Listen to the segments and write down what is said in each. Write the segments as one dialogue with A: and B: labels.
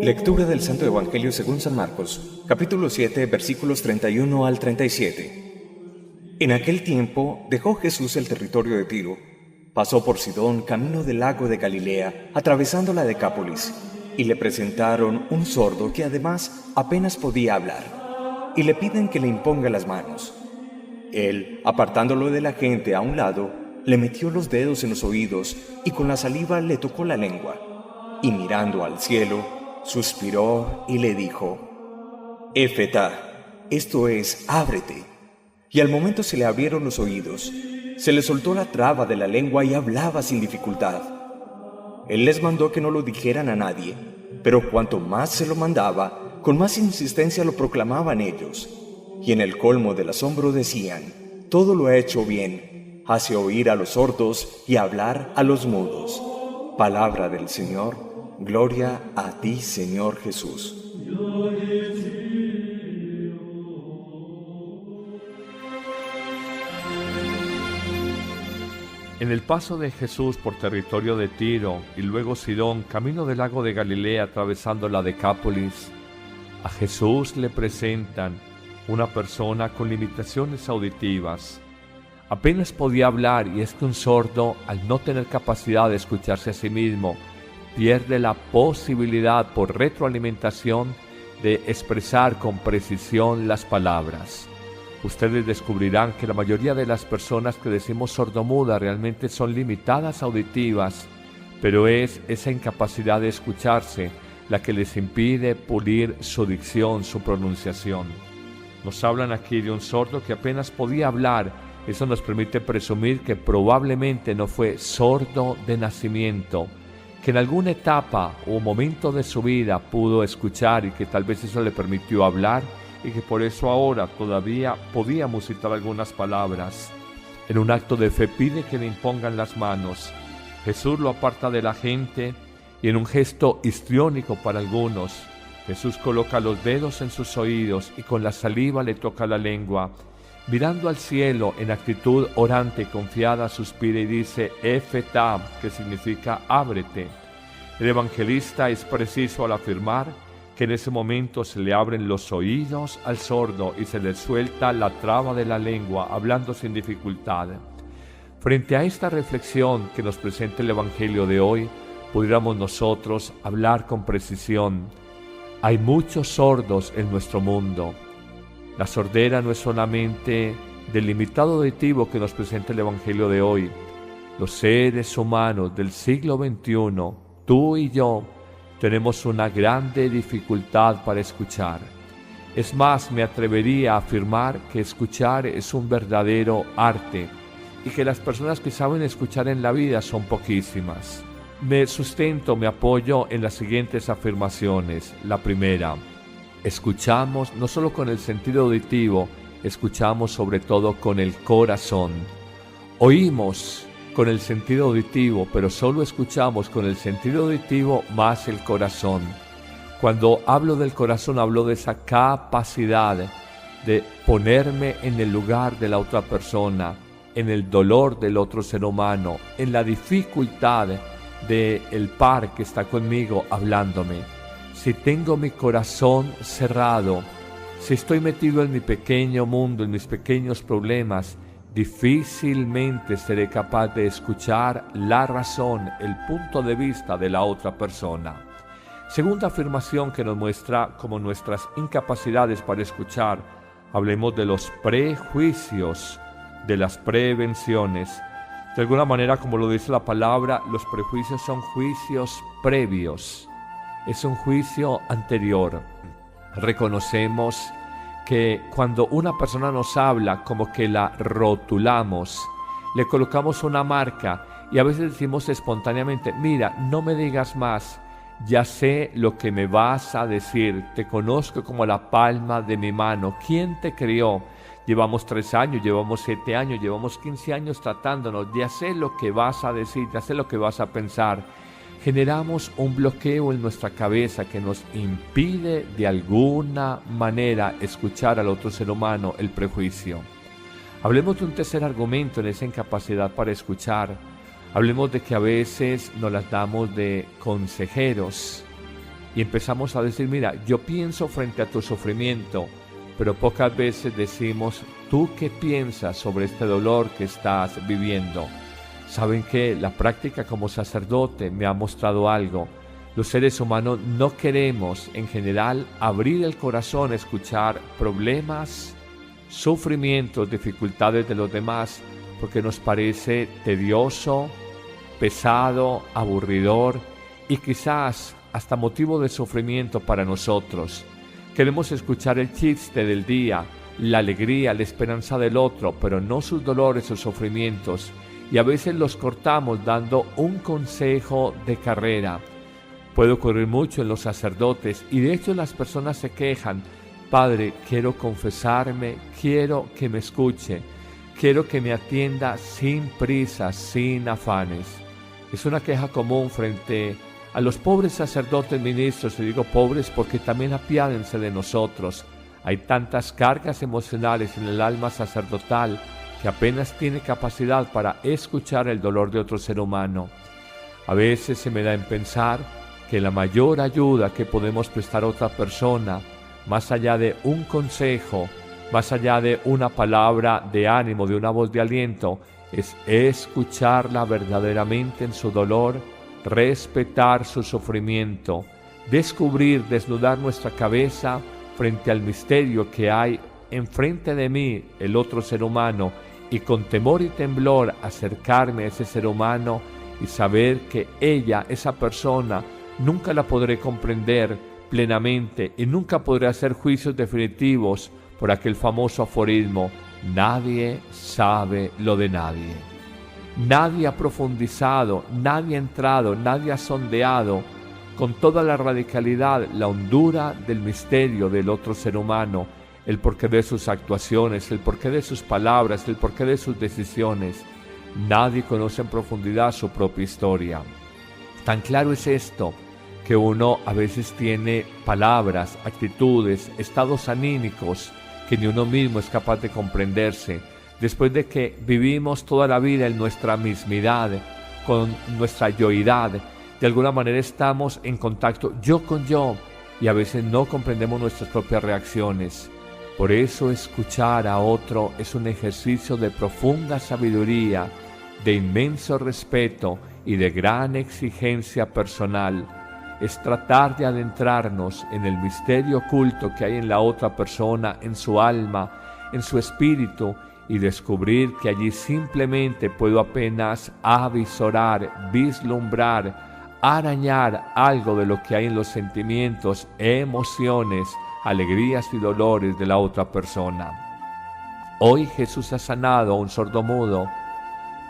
A: Lectura del Santo Evangelio según San Marcos, capítulo 7, versículos 31 al 37. En aquel tiempo dejó Jesús el territorio de Tiro, pasó por Sidón camino del lago de Galilea, atravesando la Decápolis, y le presentaron un sordo que además apenas podía hablar, y le piden que le imponga las manos. Él, apartándolo de la gente a un lado, le metió los dedos en los oídos y con la saliva le tocó la lengua, y mirando al cielo, suspiró y le dijo: Éfeta, esto es, ábrete. Y al momento se le abrieron los oídos, se le soltó la traba de la lengua y hablaba sin dificultad. Él les mandó que no lo dijeran a nadie, pero cuanto más se lo mandaba, con más insistencia lo proclamaban ellos. Y en el colmo del asombro decían: todo lo ha hecho bien, hace oír a los sordos y hablar a los mudos. Palabra del Señor, gloria a ti, Señor Jesús.
B: En el paso de Jesús por territorio de Tiro y luego Sidón, camino del lago de Galilea atravesando la Decápolis, a Jesús le presentan una persona con limitaciones auditivas. Apenas podía hablar, y es que un sordo, al no tener capacidad de escucharse a sí mismo, pierde la posibilidad por retroalimentación de expresar con precisión las palabras. Ustedes descubrirán que la mayoría de las personas que decimos sordomuda realmente son limitadas auditivas, pero es esa incapacidad de escucharse la que les impide pulir su dicción, su pronunciación. Nos hablan aquí de un sordo que apenas podía hablar. Eso nos permite presumir que probablemente no fue sordo de nacimiento, que en alguna etapa o momento de su vida pudo escuchar y que tal vez eso le permitió hablar, y que por eso ahora todavía podía musitar algunas palabras. En un acto de fe pide que le impongan las manos. Jesús lo aparta de la gente y en un gesto histriónico para algunos, Jesús coloca los dedos en sus oídos y con la saliva le toca la lengua. Mirando al cielo en actitud orante y confiada, suspira y dice: Éfeta, que significa ábrete. El evangelista es preciso al afirmar que en ese momento se le abren los oídos al sordo y se le suelta la traba de la lengua, hablando sin dificultad. Frente a esta reflexión que nos presenta el Evangelio de hoy, pudiéramos nosotros hablar con precisión. Hay muchos sordos en nuestro mundo. La sordera no es solamente del limitado auditivo que nos presenta el Evangelio de hoy. Los seres humanos del siglo XXI, tú y yo, tenemos una grande dificultad para escuchar. Es más, me atrevería a afirmar que escuchar es un verdadero arte y que las personas que saben escuchar en la vida son poquísimas. Me apoyo en las siguientes afirmaciones. La primera: escuchamos no solo con el sentido auditivo, escuchamos sobre todo con el corazón. Oímos con el sentido auditivo, pero solo escuchamos con el sentido auditivo más el corazón. Cuando hablo del corazón, hablo de esa capacidad de ponerme en el lugar de la otra persona, en el dolor del otro ser humano, en la dificultad del par que está conmigo hablándome. Si tengo mi corazón cerrado, si estoy metido en mi pequeño mundo, en mis pequeños problemas, difícilmente seré capaz de escuchar la razón, el punto de vista de la otra persona. Segunda afirmación que nos muestra como nuestras incapacidades para escuchar. Hablemos de los prejuicios, de las prevenciones. De alguna manera, como lo dice la palabra, los prejuicios son juicios previos. Es un juicio anterior. Reconocemos que cuando una persona nos habla, como que la rotulamos, le colocamos una marca y a veces decimos espontáneamente: mira, no me digas más, ya sé lo que me vas a decir, te conozco como la palma de mi mano. ¿Quién te crió? Llevamos 3 años, llevamos 7 años, llevamos 15 años tratándonos, ya sé lo que vas a decir, ya sé lo que vas a pensar. Generamos un bloqueo en nuestra cabeza que nos impide de alguna manera escuchar al otro ser humano, el prejuicio. Hablemos de un tercer argumento en esa incapacidad para escuchar. Hablemos de que a veces nos las damos de consejeros y empezamos a decir, mira, yo pienso frente a tu sufrimiento, pero pocas veces decimos, ¿tú qué piensas sobre este dolor que estás viviendo? ¿Saben qué? La práctica como sacerdote me ha mostrado algo. Los seres humanos no queremos, en general, abrir el corazón a escuchar problemas, sufrimientos, dificultades de los demás, porque nos parece tedioso, pesado, aburridor y quizás hasta motivo de sufrimiento para nosotros. Queremos escuchar el chiste del día, la alegría, la esperanza del otro, pero no sus dolores o sufrimientos, y a veces los cortamos dando un consejo de carrera. Puede ocurrir mucho en los sacerdotes y de hecho las personas se quejan, Padre, quiero confesarme, quiero que me escuche, quiero que me atienda sin prisas, sin afanes. Es una queja común frente a los pobres sacerdotes ministros, y digo pobres porque también apiádense de nosotros. Hay tantas cargas emocionales en el alma sacerdotal que apenas tiene capacidad para escuchar el dolor de otro ser humano. A veces se me da en pensar que la mayor ayuda que podemos prestar a otra persona, más allá de un consejo, más allá de una palabra de ánimo, de una voz de aliento, es escucharla verdaderamente en su dolor, respetar su sufrimiento, descubrir, desnudar nuestra cabeza frente al misterio que hay enfrente de mí, el otro ser humano, y con temor y temblor acercarme a ese ser humano y saber que ella, esa persona, nunca la podré comprender plenamente y nunca podré hacer juicios definitivos por aquel famoso aforismo, nadie sabe lo de nadie. Nadie ha profundizado, nadie ha entrado, nadie ha sondeado con toda la radicalidad la hondura del misterio del otro ser humano, el porqué de sus actuaciones, el porqué de sus palabras, el porqué de sus decisiones. Nadie conoce en profundidad su propia historia. Tan claro es esto que uno a veces tiene palabras, actitudes, estados anímicos que ni uno mismo es capaz de comprenderse, después de que vivimos toda la vida en nuestra mismidad, con nuestra yoidad. De alguna manera estamos en contacto yo con yo y a veces no comprendemos nuestras propias reacciones. Por eso escuchar a otro es un ejercicio de profunda sabiduría, de inmenso respeto y de gran exigencia personal. Es tratar de adentrarnos en el misterio oculto que hay en la otra persona, en su alma, en su espíritu, y descubrir que allí simplemente puedo apenas avisorar, vislumbrar, arañar algo de lo que hay en los sentimientos, emociones, alegrías y dolores de la otra persona. Hoy Jesús ha sanado a un sordomudo.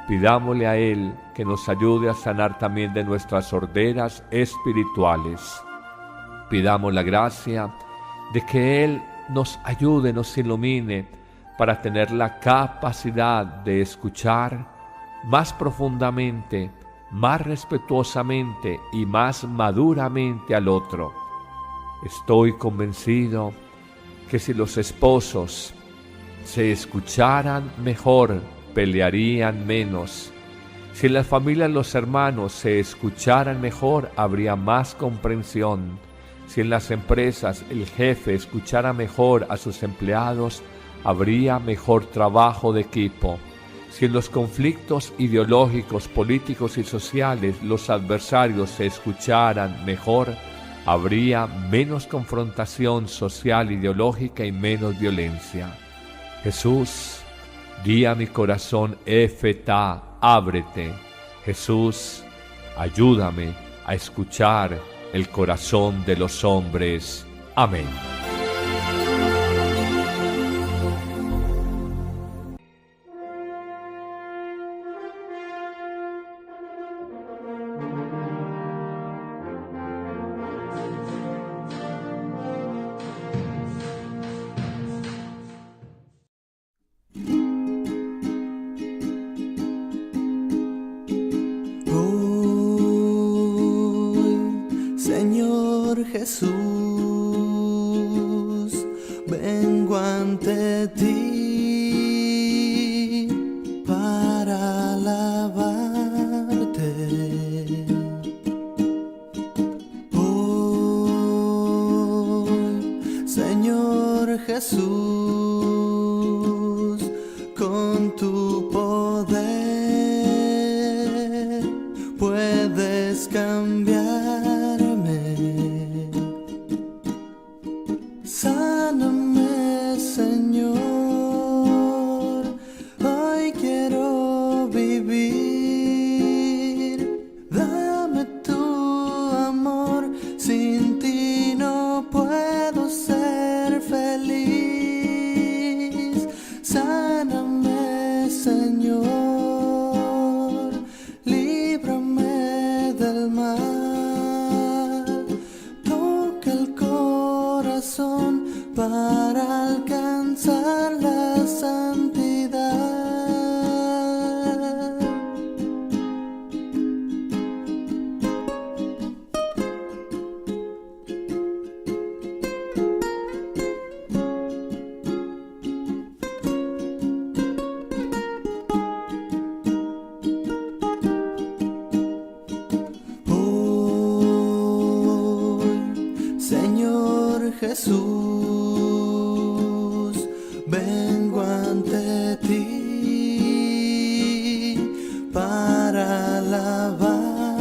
B: Pidámosle a Él que nos ayude a sanar también de nuestras sorderas espirituales. Pidamos la gracia de que Él nos ayude, nos ilumine para tener la capacidad de escuchar más profundamente, más respetuosamente y más maduramente al otro. Estoy convencido que si los esposos se escucharan mejor, pelearían menos. Si en las familias los hermanos se escucharan mejor, habría más comprensión. Si en las empresas el jefe escuchara mejor a sus empleados, habría mejor trabajo de equipo. Si en los conflictos ideológicos, políticos y sociales los adversarios se escucharan mejor, habría menos confrontación social, ideológica y menos violencia. Jesús, di a mi corazón, Efetá, ábrete. Jesús, ayúdame a escuchar el corazón de los hombres. Amén.
C: Señor Jesús, vengo ante ti para alabar Jesús, con tu poder puedes cambiarme. Sáname, Señor, hoy quiero vivir. Dame tu amor, sin ti no puedo ser feliz. Sáname, Señor, líbrame del mal. Toca el corazón para alcanzar la santidad. Señor Jesús, vengo ante ti para alabarte.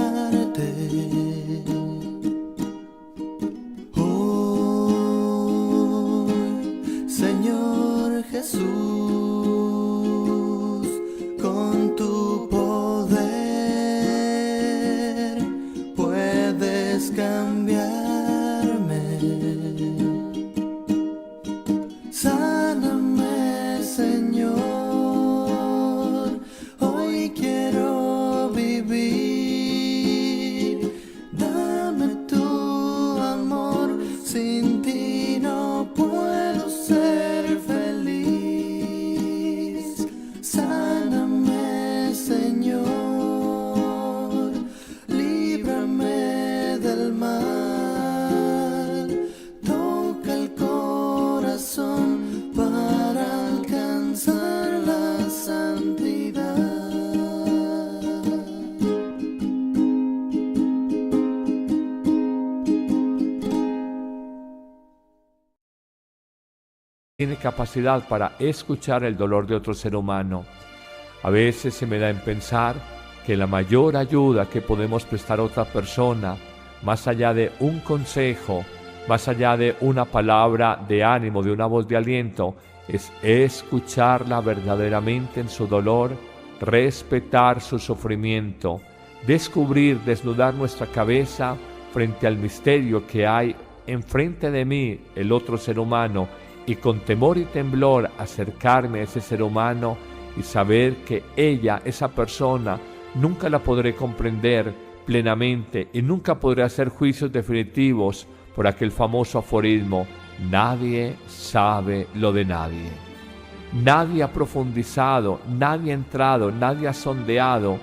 C: Hoy, Señor Jesús, con tu poder puedes cambiar. Sáname, Señor, hoy quiero vivir. Dame tu amor, sin ti no puedo ser feliz. Sáname, Señor, líbrame del mal. Toca el corazón para alcanzar la santidad.
B: Tiene capacidad para escuchar el dolor de otro ser humano. A veces se me da en pensar que la mayor ayuda que podemos prestar a otra persona, más allá de un consejo, más allá de una palabra de ánimo, de una voz de aliento, es escucharla verdaderamente en su dolor, respetar su sufrimiento, descubrir, desnudar nuestra cabeza frente al misterio que hay enfrente de mí, el otro ser humano, y con temor y temblor acercarme a ese ser humano y saber que ella, esa persona, nunca la podré comprender plenamente y nunca podré hacer juicios definitivos por aquel famoso aforismo: nadie sabe lo de nadie. Nadie ha profundizado, nadie ha entrado, nadie ha sondeado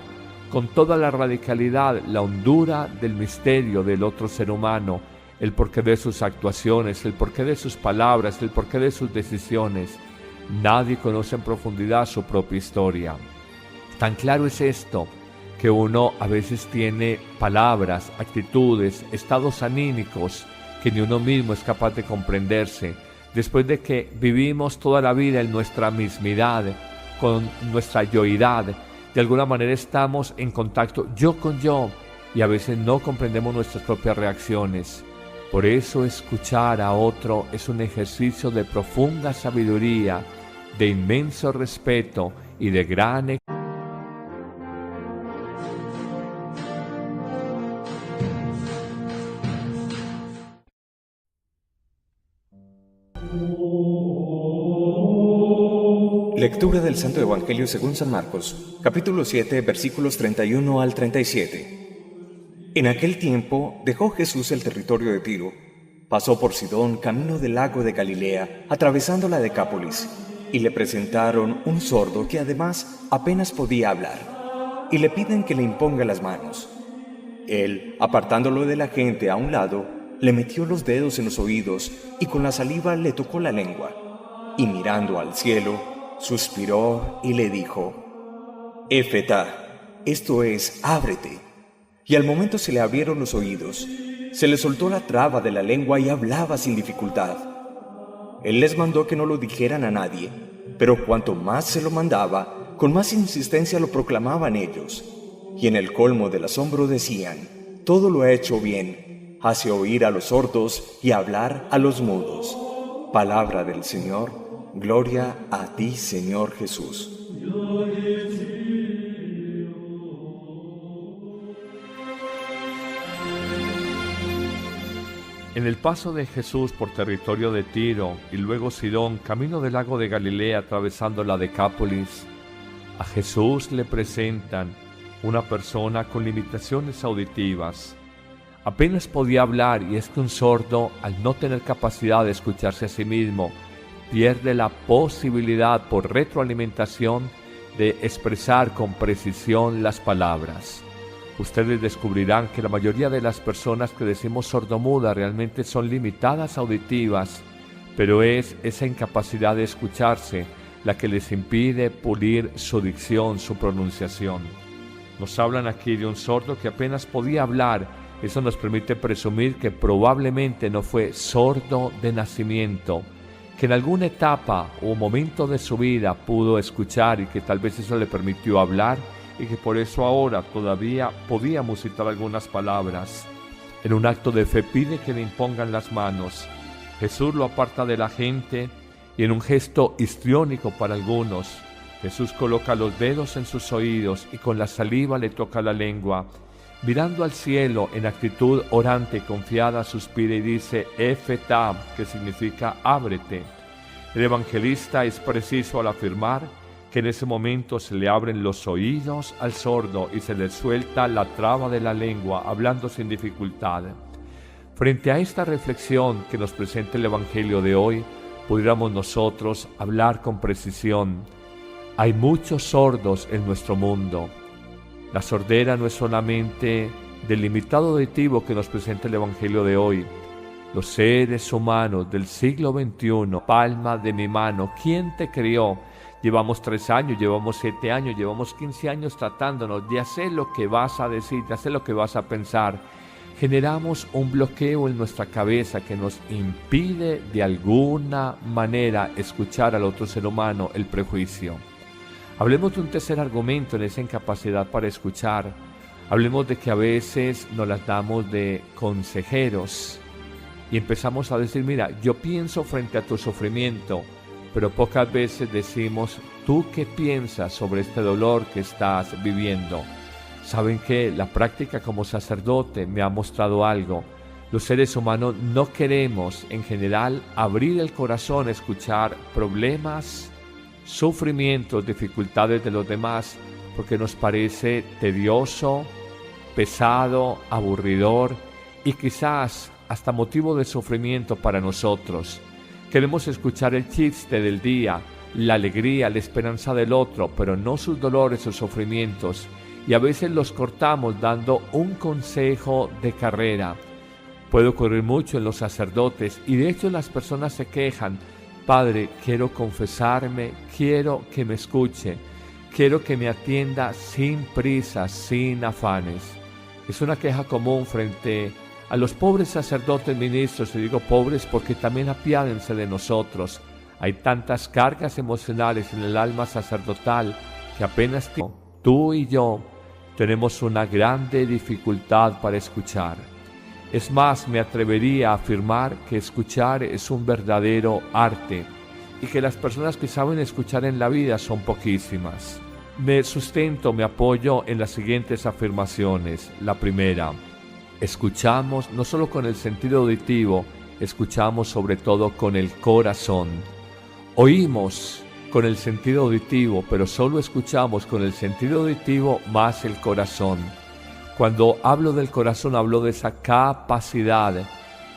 B: con toda la radicalidad la hondura del misterio del otro ser humano, el porqué de sus actuaciones, el porqué de sus palabras, el porqué de sus decisiones. Nadie conoce en profundidad su propia historia. Tan claro es esto que uno a veces tiene palabras, actitudes, estados anímicos que ni uno mismo es capaz de comprenderse, después de que vivimos toda la vida en nuestra mismidad, con nuestra yoidad. De alguna manera estamos en contacto yo con yo y a veces no comprendemos nuestras propias reacciones. Por eso escuchar a otro es un ejercicio de profunda sabiduría, de inmenso respeto y de gran
A: Lectura del Santo Evangelio según San Marcos, capítulo 7, versículos 31 al 37. En aquel tiempo dejó Jesús el territorio de Tiro, pasó por Sidón camino del lago de Galilea, atravesando la Decápolis, y le presentaron un sordo que además apenas podía hablar, y le piden que le imponga las manos. Él, apartándolo de la gente a un lado, le metió los dedos en los oídos y con la saliva le tocó la lengua, y mirando al cielo, suspiró y le dijo: Éfeta, esto es, ábrete. Y al momento se le abrieron los oídos, se le soltó la traba de la lengua y hablaba sin dificultad. Él les mandó que no lo dijeran a nadie, pero cuanto más se lo mandaba, con más insistencia lo proclamaban ellos. Y en el colmo del asombro decían: todo lo ha hecho bien, hace oír a los sordos y hablar a los mudos. Palabra del Señor, gloria a ti, Señor Jesús.
B: En el paso de Jesús por territorio de Tiro y luego Sidón, camino del lago de Galilea atravesando la Decápolis, a Jesús le presentan una persona con limitaciones auditivas. Apenas podía hablar, y es que un sordo, al no tener capacidad de escucharse a sí mismo, pierde la posibilidad por retroalimentación de expresar con precisión las palabras. Ustedes descubrirán que la mayoría de las personas que decimos sordomuda realmente son limitadas auditivas, pero es esa incapacidad de escucharse la que les impide pulir su dicción, su pronunciación. Nos hablan aquí de un sordo que apenas podía hablar. Eso nos permite presumir que probablemente no fue sordo de nacimiento, que en alguna etapa o momento de su vida pudo escuchar y que tal vez eso le permitió hablar, y que por eso ahora todavía podía musitar algunas palabras. En un acto de fe pide que le impongan las manos. Jesús lo aparta de la gente y en un gesto histriónico para algunos, Jesús coloca los dedos en sus oídos y con la saliva le toca la lengua. Mirando al cielo en actitud orante y confiada, suspira y dice Efetá, que significa ábrete. El evangelista es preciso al afirmar que en ese momento se le abren los oídos al sordo y se le suelta la traba de la lengua, hablando sin dificultad. Frente a esta reflexión que nos presenta el Evangelio de hoy, pudiéramos nosotros hablar con precisión. Hay muchos sordos en nuestro mundo. La sordera no es solamente del limitado auditivo que nos presenta el Evangelio de hoy. Los seres humanos del siglo XXI, palma de mi mano, ¿quién te crió? Llevamos 3 años, llevamos 7 años, llevamos 15 años tratándonos. Ya sé lo que vas a decir, ya sé lo que vas a pensar. Generamos un bloqueo en nuestra cabeza que nos impide de alguna manera escuchar al otro ser humano, el prejuicio. Hablemos de un tercer argumento en esa incapacidad para escuchar. Hablemos de que a veces nos las damos de consejeros y empezamos a decir, mira, yo pienso frente a tu sufrimiento, pero pocas veces decimos, ¿tú qué piensas sobre este dolor que estás viviendo? ¿Saben qué? La práctica como sacerdote me ha mostrado algo. Los seres humanos no queremos, en general, abrir el corazón a escuchar problemas, sufrimientos, dificultades de los demás, porque nos parece tedioso, pesado, aburridor y quizás hasta motivo de sufrimiento para nosotros. Queremos escuchar el chiste del día, la alegría, la esperanza del otro, pero no sus dolores o sufrimientos. Y a veces los cortamos dando un consejo de carrera. Puede ocurrir mucho en los sacerdotes y de hecho las personas se quejan. Padre, quiero confesarme, quiero que me escuche, quiero que me atienda sin prisas, sin afanes. Es una queja común frente a los pobres sacerdotes ministros, y digo pobres porque también apiádense de nosotros. Hay tantas cargas emocionales en el alma sacerdotal que apenas tú y yo tenemos una grande dificultad para escuchar. Es más, me atrevería a afirmar que escuchar es un verdadero arte y que las personas que saben escuchar en la vida son poquísimas. Me apoyo en las siguientes afirmaciones. La primera, escuchamos no solo con el sentido auditivo, escuchamos sobre todo con el corazón. Oímos con el sentido auditivo, pero solo escuchamos con el sentido auditivo más el corazón. Cuando hablo del corazón, hablo de esa capacidad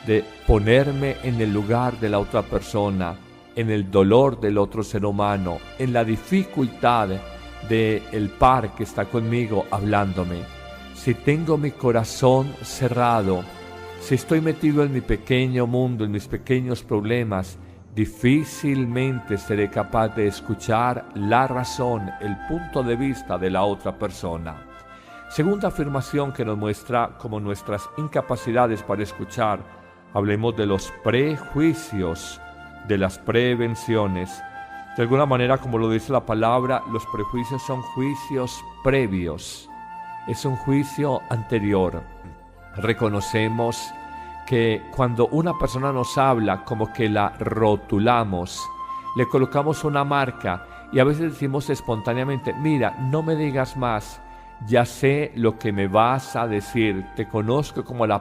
B: de ponerme en el lugar de la otra persona, en el dolor del otro ser humano, en la dificultad del par que está conmigo hablándome. Si tengo mi corazón cerrado, si estoy metido en mi pequeño mundo, en mis pequeños problemas, difícilmente seré capaz de escuchar la razón, el punto de vista de la otra persona. Segunda afirmación que nos muestra como nuestras incapacidades para escuchar, hablemos de los prejuicios de las prevenciones. De alguna manera, como lo dice la palabra, los prejuicios son juicios previos. Es un juicio anterior. Reconocemos que cuando una persona nos habla, como que la rotulamos, le colocamos una marca y a veces decimos espontáneamente, mira, no me digas más, ya sé lo que me vas a decir, te conozco como la